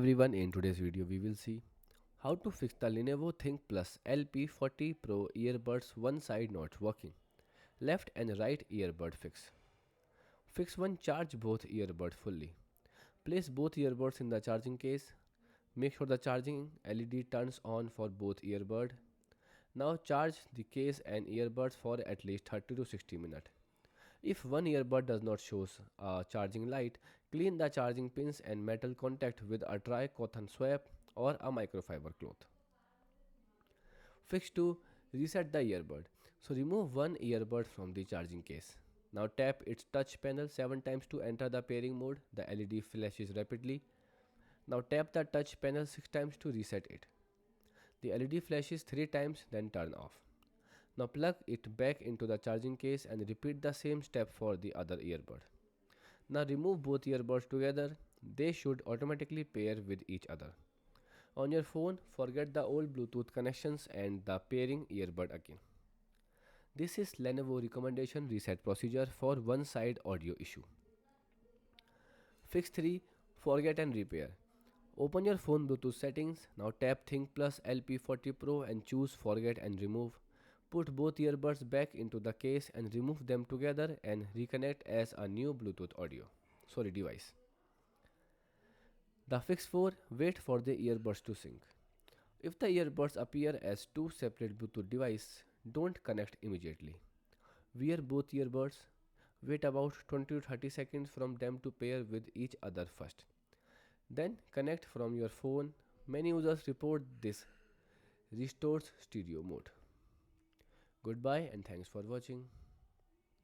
Everyone, in today's video we will see how to fix the Lenovo Thinkplus LP40 Pro earbuds one side not working. Left and right earbud fix. Fix one, charge both earbuds fully. Place both earbuds in the charging case. Make sure the charging LED turns on for both earbud. Now charge the case and earbuds for at least 30 to 60 minutes. If one earbud does not show a charging light, clean the charging pins and metal contact with a dry cotton swab or a microfiber cloth. Fix 2. Reset the earbud. So remove one earbud from the charging case. Now tap its touch panel 7 times to enter the pairing mode. The LED flashes rapidly. Now tap the touch panel 6 times to reset it. The LED flashes 3 times, then turn off. Now plug it back into the charging case and repeat the same step for the other earbud. Now remove both earbuds together. They should automatically pair with each other. On your phone, forget the old Bluetooth connections and the pairing earbud again. This is Lenovo recommendation reset procedure for one side audio issue. Fix 3. Forget and repair. Open your phone Bluetooth settings. Now tap Thinkplus LP40 Pro and choose forget and remove. Put both earbuds back into the case and remove them together and reconnect as a new Bluetooth device. The fix 4. Wait for the earbuds to sync. If the earbuds appear as two separate Bluetooth devices, don't connect immediately. Wear both earbuds. Wait about 20 to 30 seconds from them to pair with each other first. Then connect from your phone. Many users report this restores stereo mode. Goodbye and thanks for watching.